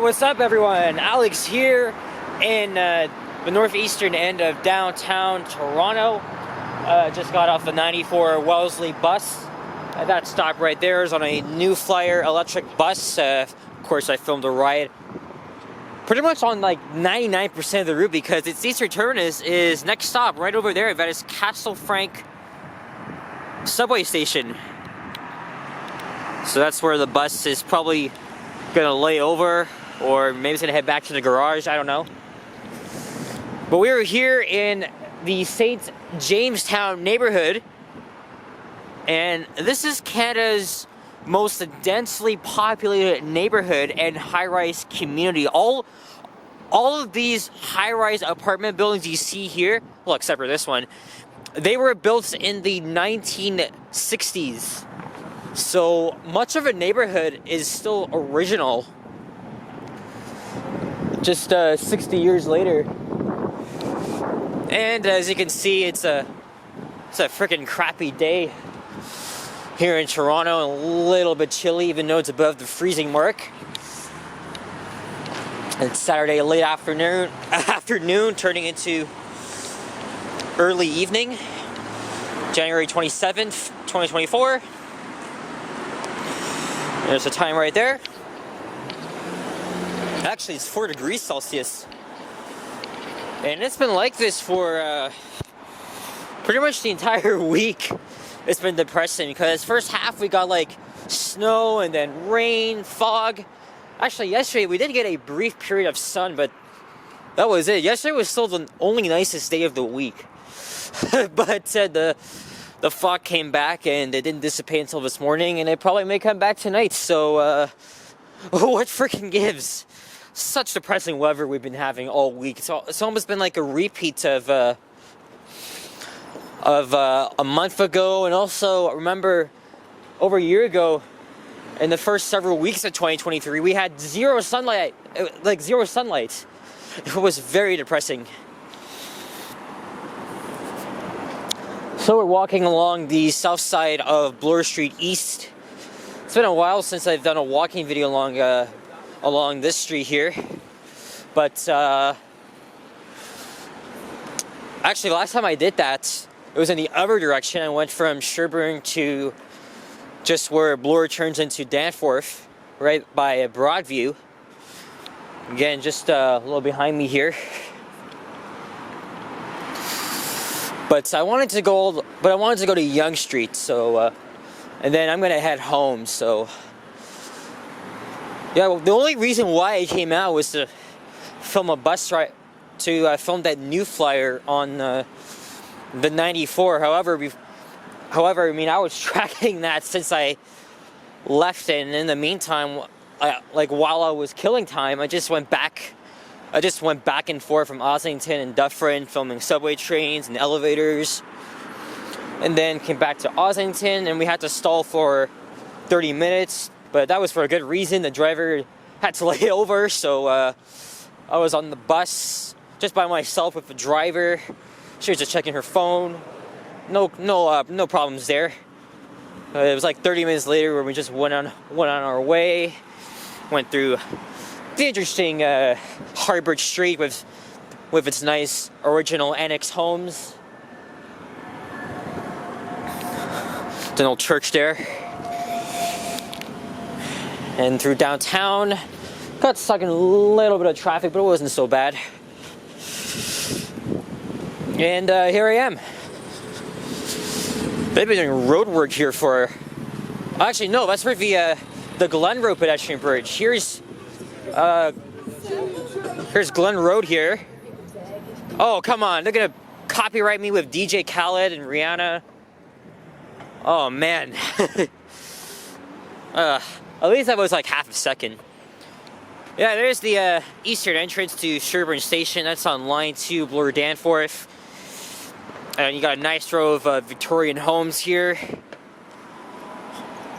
what's up everyone? Alex here in the northeastern end of downtown Toronto. Just got off the 94 Wellesley bus. That stop right there is on a New Flyer electric bus. Of course, I filmed a ride pretty much on like 99% of the route because its eastern terminus is next stop right over there. That is Castle Frank subway station. So that's where the bus is probably gonna lay over, or maybe it's gonna head back to the garage, I don't know. But we were here in the St. Jamestown neighborhood, and this is Canada's most densely populated neighborhood and high-rise community. All of these high-rise apartment buildings you see here, well, except for this one, they were built in the 1960s. So much of a neighborhood is still original, just 60 years later. And as you can see, it's a freaking crappy day here in Toronto, a little bit chilly even though it's above the freezing mark. It's Saturday late afternoon turning into early evening, January 27th, 2024. There's the time right there. Actually, it's 4 degrees Celsius. And it's been like this for pretty much the entire week. It's been depressing because first half we got like snow and then rain, fog. Actually, yesterday we did get a brief period of sun, but that was it. Yesterday was still the only nicest day of the week. But the fog came back and it didn't dissipate until this morning, and it probably may come back tonight. So what freaking gives? Such depressing weather we've been having all week. It's almost been like a repeat of a month ago. And also, remember, over a year ago, in the first several weeks of 2023, we had zero sunlight. It was very depressing. So we're walking along the south side of Bloor Street East. It's been a while since I've done a walking video along this street here. But actually, last time I did that, it was in the other direction. I went from Sherbourne to just where Bloor turns into Danforth, right by Broadview. Again, just a little behind me here. But I wanted to go to Yonge Street, so and then I'm gonna head home. So yeah, well, the only reason why I came out was to film a bus ride, to film that New Flyer on the 94. However, I mean, I was tracking that since I left, and in the meantime, like while I was killing time, I just went back and forth from Ossington and Dufferin, filming subway trains and elevators, and then came back to Ossington, and we had to stall for 30 minutes, but that was for a good reason. The driver had to lay over, so I was on the bus just by myself with the driver. She was just checking her phone. No problems there. It was like 30 minutes later where we just went on our way, went through the interesting Harbord Street with its nice original annex homes. There's an old church there. And through downtown, got stuck in a little bit of traffic, but it wasn't so bad. And here I am. They've been doing road work here for... Actually, no, that's for the Glen Road pedestrian bridge. Here's Glen Road here. Oh, come on. They're going to copyright me with DJ Khaled and Rihanna. Oh, man. At least that was like half a second. Yeah, there's the eastern entrance to Sherbourne Station. That's on line 2, Bloor Danforth. And you got a nice row of Victorian homes here.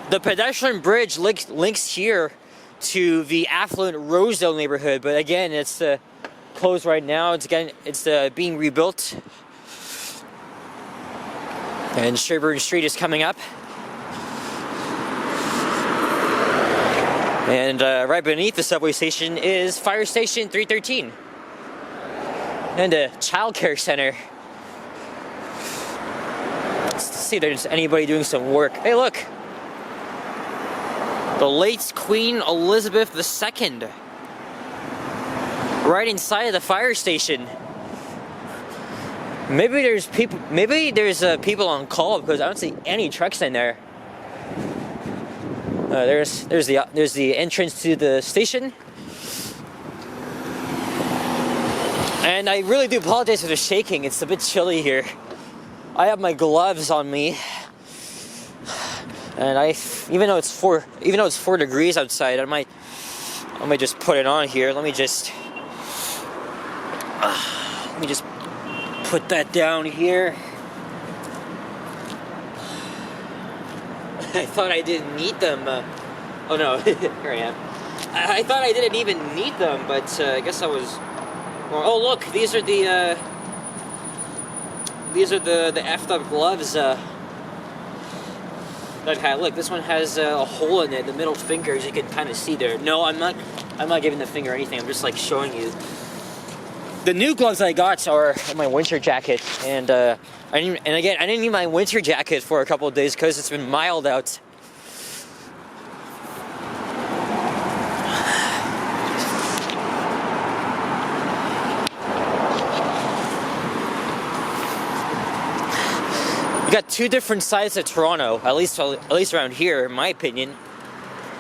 The pedestrian bridge links here to the affluent Rosedale neighborhood, but again, it's closed right now. It's being rebuilt, and Sherbourne Street is coming up. And right beneath the subway station is Fire Station 313. And a childcare center. Let's see if there's anybody doing some work. Hey, look! The late Queen Elizabeth II. Right inside of the fire station. Maybe there's people. Maybe there's people on call because I don't see any trucks in there. There's the entrance to the station. And I really do apologize for the shaking. It's a bit chilly here. I have my gloves on me, and even though it's 4 degrees outside, I might just put it on here. Let me just put that down here. I thought I didn't need them. Oh no, here I am. I thought I didn't even need them, but I guess I was. Oh look, these are the effed up gloves. That look, this one has a hole in it. The middle finger, as you can kind of see there. No, I'm not giving the finger anything. I'm just like showing you. The new gloves I got are my winter jacket, and I didn't need my winter jacket for a couple of days because it's been mild out. You got two different sides of Toronto, at least around here, in my opinion.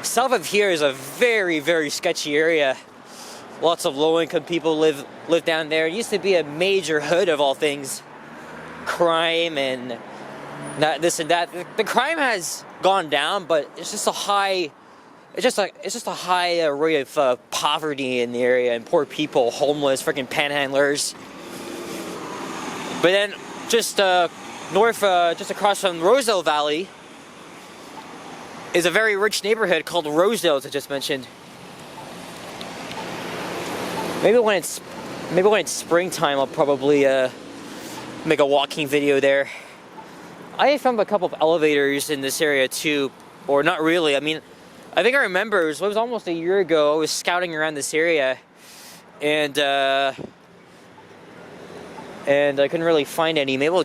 South of here is a very, very sketchy area. Lots of low-income people live down there. It used to be a major hood of all things. Crime and this and that. The crime has gone down, but it's just a high rate of poverty in the area and poor people, homeless, freaking panhandlers. But then just north, just across from Rosedale Valley, is a very rich neighborhood called Rosedale, as I just mentioned. Maybe when it's springtime, I'll probably make a walking video there. I found a couple of elevators in this area too, or not really. I mean, I think I remember it was almost a year ago. I was scouting around this area, and I couldn't really find any. Maybe I'll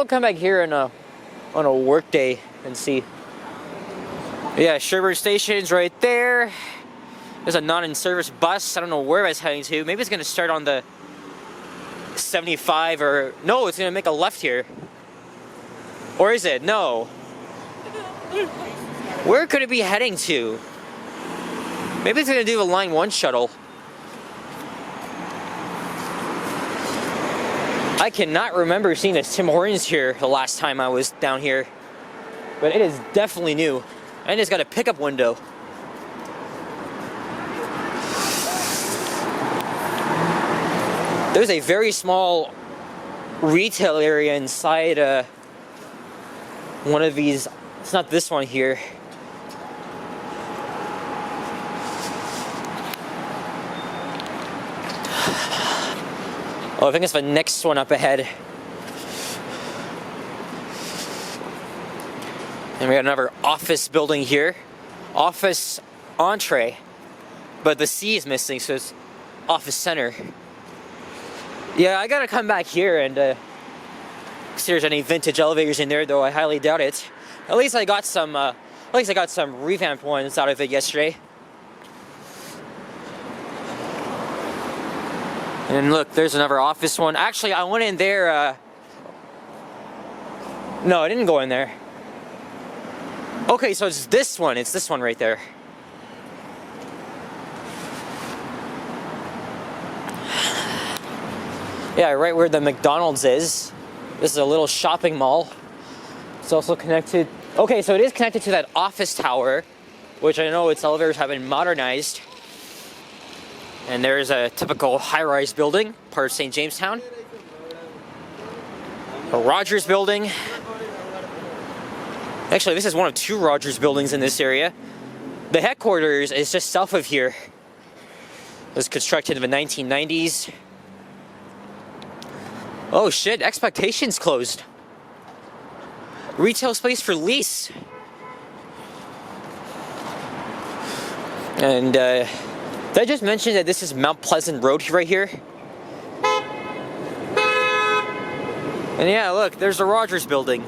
come back here on a work day and see. Yeah, Sherburne Station's right there. There's a non-in-service bus. I don't know where it's heading to. Maybe it's going to start on the 75 or... No, it's going to make a left here. Or is it? No. Where could it be heading to? Maybe it's going to do a Line 1 shuttle. I cannot remember seeing a Tim Hortons here the last time I was down here. But it is definitely new. And it's got a pickup window. There's a very small retail area inside one of these. It's not this one here. Oh, I think it's the next one up ahead. And we got another office building here. Office entree. But the C is missing, so it's office center. Yeah, I gotta come back here and see if there's any vintage elevators in there, though I highly doubt it. At least I got some revamped ones out of it yesterday. And look, there's another office one. Actually, I went in there. No, I didn't go in there. Okay, so it's this one. It's this one right there. Yeah, right where the McDonald's is. This is a little shopping mall. It's also connected. Okay, so it is connected to that office tower, which I know its elevators have been modernized. And there's a typical high-rise building, part of St. Jamestown. A Rogers building. Actually, this is one of two Rogers buildings in this area. The headquarters is just south of here. It was constructed in the 1990s. Oh shit, Expectations closed. Retail space for lease. And did I just mention that this is Mount Pleasant Road right here? And yeah, look, there's the Rogers building.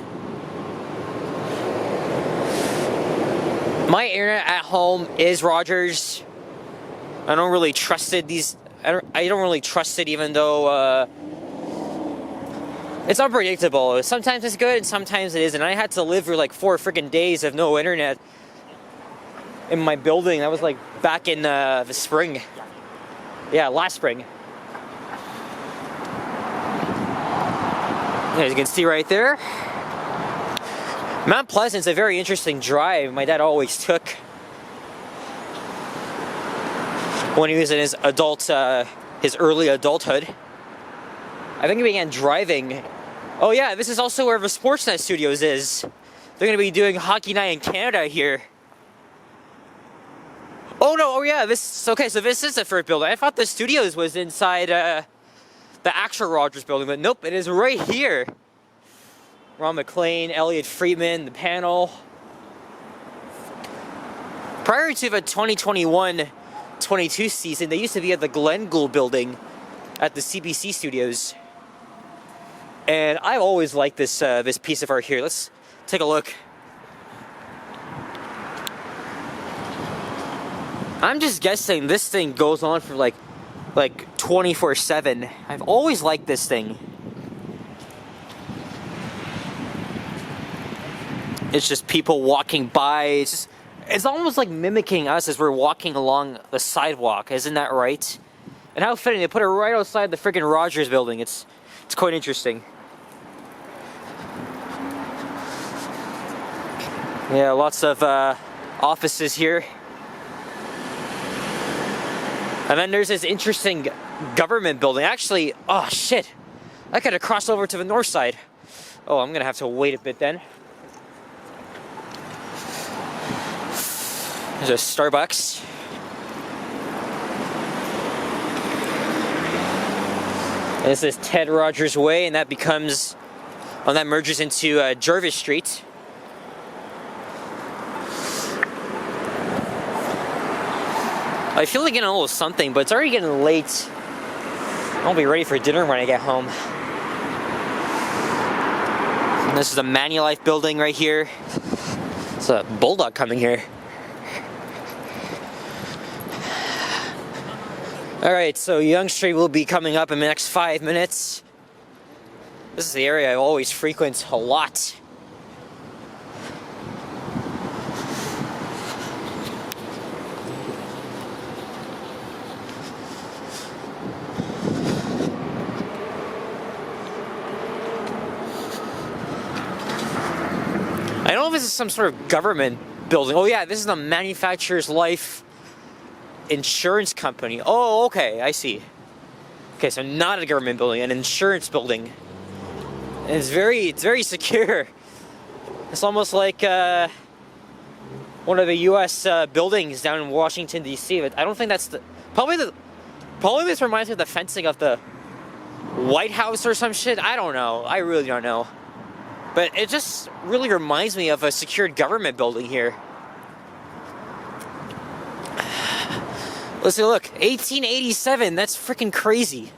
My internet at home is Rogers. I don't really trust it. I don't really trust it, even though it's unpredictable. Sometimes it's good, and sometimes it isn't. I had to live for like 4 freaking days of no internet in my building. That was like back in the spring. Yeah, last spring. As you can see right there, Mount Pleasant's a very interesting drive. My dad always took when he was in his early adulthood. I think he began driving. Oh yeah, this is also where the Sportsnet Studios is. They're gonna be doing Hockey Night in Canada here. Oh no, oh yeah, okay, so this is the first building. I thought the studios was inside the actual Rogers building, but nope, it is right here. Ron McLean, Elliot Friedman, the panel. Prior to the 2021-22 season, they used to be at the Glen Gould building at the CBC studios. And I've always liked this this piece of art here. Let's take a look. I'm just guessing this thing goes on for like 24/7. I've always liked this thing. It's just people walking by. It's almost like mimicking us as we're walking along the sidewalk. Isn't that right? And how fitting, they put it right outside the freaking Rogers building. It's quite interesting. Yeah, lots of offices here. And then there's this interesting government building. Actually, oh shit, I gotta cross over to the north side. Oh, I'm gonna have to wait a bit then. There's a Starbucks. And this is Ted Rogers Way, and that merges into Jervis Street. I feel like getting a little something, but it's already getting late. I'll be ready for dinner when I get home. And this is the Manulife building right here. It's a bulldog coming here. Alright, so Yonge Street will be coming up in the next 5 minutes. This is the area I always frequent a lot. I don't know if this is some sort of government building. Oh yeah, this is the Manufacturers Life Insurance Company. Oh, okay, I see. Okay, so not a government building, an insurance building. And it's very secure. It's almost like one of the U.S. buildings down in Washington D.C. But I don't think that's probably this reminds me of the fencing of the White House or some shit. I don't know. I really don't know. But it just really reminds me of a secured government building here. Let's see, look, 1887, that's freaking crazy.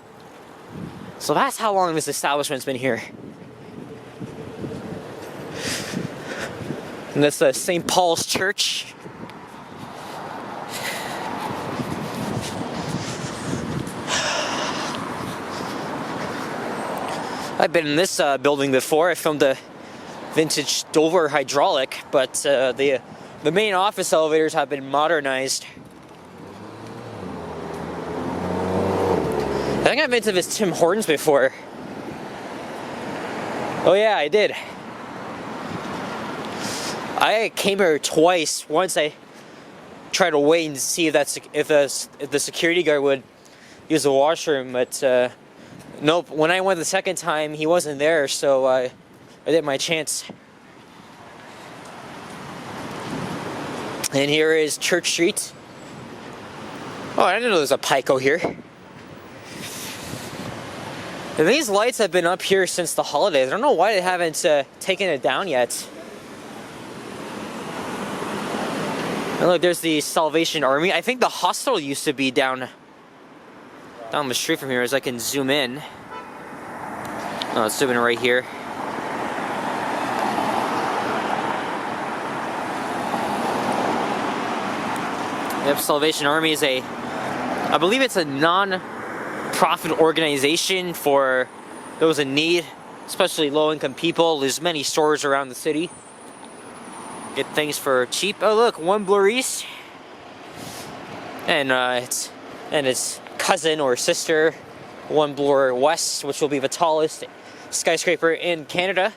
So that's how long this establishment's been here. And that's the St. Paul's Church. I've been in this building before. I filmed a vintage Dover hydraulic, but the main office elevators have been modernized. I think I've been to this Tim Hortons before. Oh yeah, I did. I came here twice. Once I tried to wait and see if the security guard would use the washroom, but nope. When I went the second time, he wasn't there, so I did my chance. And here is Church Street. Oh, I didn't know there was a Pico here. And these lights have been up here since the holidays. I don't know why they haven't taken it down yet. And look, there's the Salvation Army. I think the hospital used to be down the street from here, as I can zoom in. Oh, it's zooming right here. Yep, Salvation Army is I believe it's a non-profit organization for those in need, especially low-income people. There's many stores around the city. Get things for cheap. Oh look, one Bloor East, and its cousin or sister, one Bloor West, which will be the tallest skyscraper in Canada.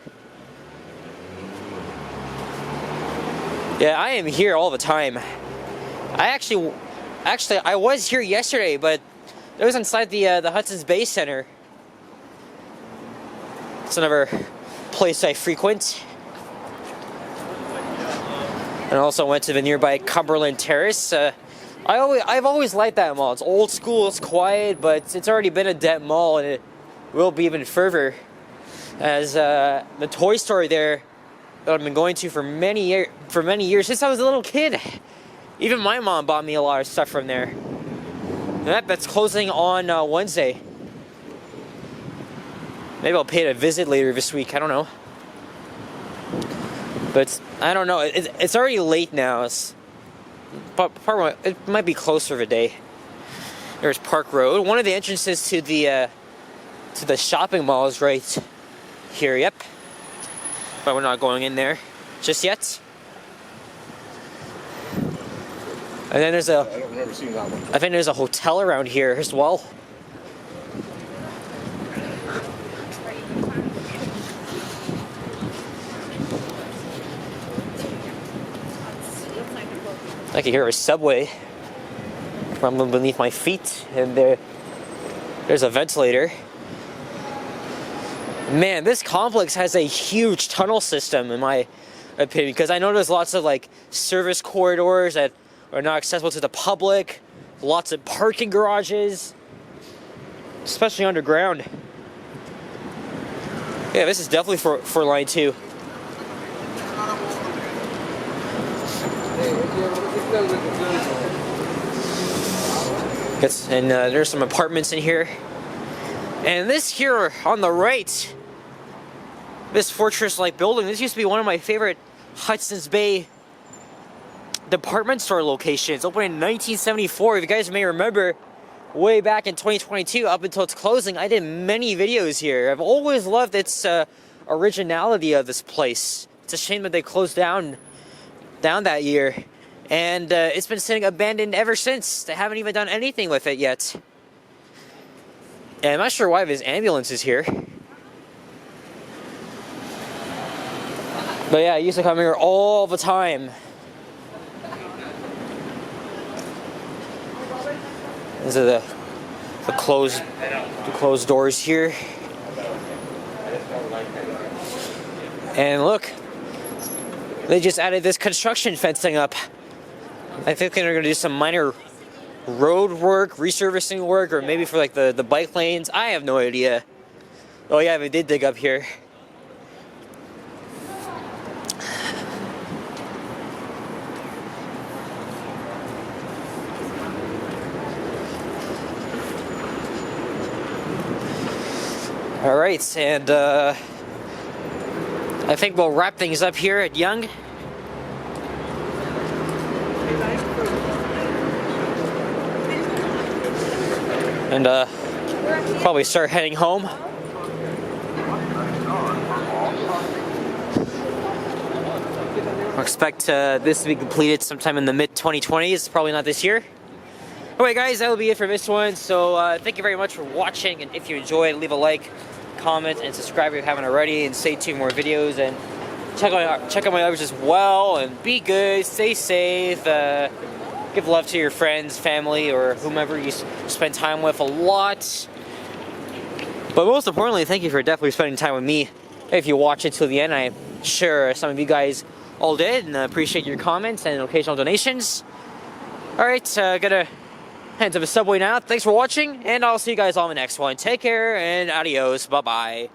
Yeah, I am here all the time. Actually, I was here yesterday, but it was inside the Hudson's Bay Center. It's another place I frequent. And I also went to the nearby Cumberland Terrace. I've always liked that mall. It's old school, it's quiet, but it's already been a dead mall, and it will be even further. As the toy store there that I've been going to for many years since I was a little kid. Even my mom bought me a lot of stuff from there. And that's closing on Wednesday. Maybe I'll pay it a visit later this week. I don't know. But I don't know. It's already late now. It might be closer of a day. There's Park Road. One of the entrances to the shopping mall is right here. Yep. But we're not going in there just yet. And then there's I don't remember seeing that one. I think there's a hotel around here as well. I can hear a subway from beneath my feet, and there's a ventilator. Man, this complex has a huge tunnel system, in my opinion, because I know there's lots of like service corridors that are not accessible to the public, lots of parking garages, especially underground. Yeah, this is definitely for line 2. Yes, and there's some apartments in here. And this here on the right, this fortress-like building, this used to be one of my favorite Hudson's Bay department store locations. Opened in 1974. If you guys may remember, way back in 2022, up until its closing, I did many videos here. I've always loved its originality of this place. It's a shame that they closed down that year. And it's been sitting abandoned ever since. They haven't even done anything with it yet. And I'm not sure why this ambulance is here. But yeah, I used to come here all the time. These are the closed doors here. And look, they just added this construction fencing up. I think they're going to do some minor road work, resurfacing work, or maybe for like the bike lanes. I have no idea. Oh yeah, they did dig up here. All right, and I think we'll wrap things up here at Yonge. And probably start heading home. I expect this to be completed sometime in the mid-2020s, probably not this year. Alright guys, that will be it for this one. So thank you very much for watching, and if you enjoyed, leave a like, comment, and subscribe if you haven't already, and stay tuned for more videos, and check out my others as well, and be good, stay safe, give love to your friends, family, or whomever you spend time with a lot. But most importantly, thank you for definitely spending time with me. If you watch it till the end, I'm sure some of you guys all did, and appreciate your comments and occasional donations. Alright, gotta head to the subway now. Thanks for watching, and I'll see you guys on the next one. Take care, and adios. Bye-bye.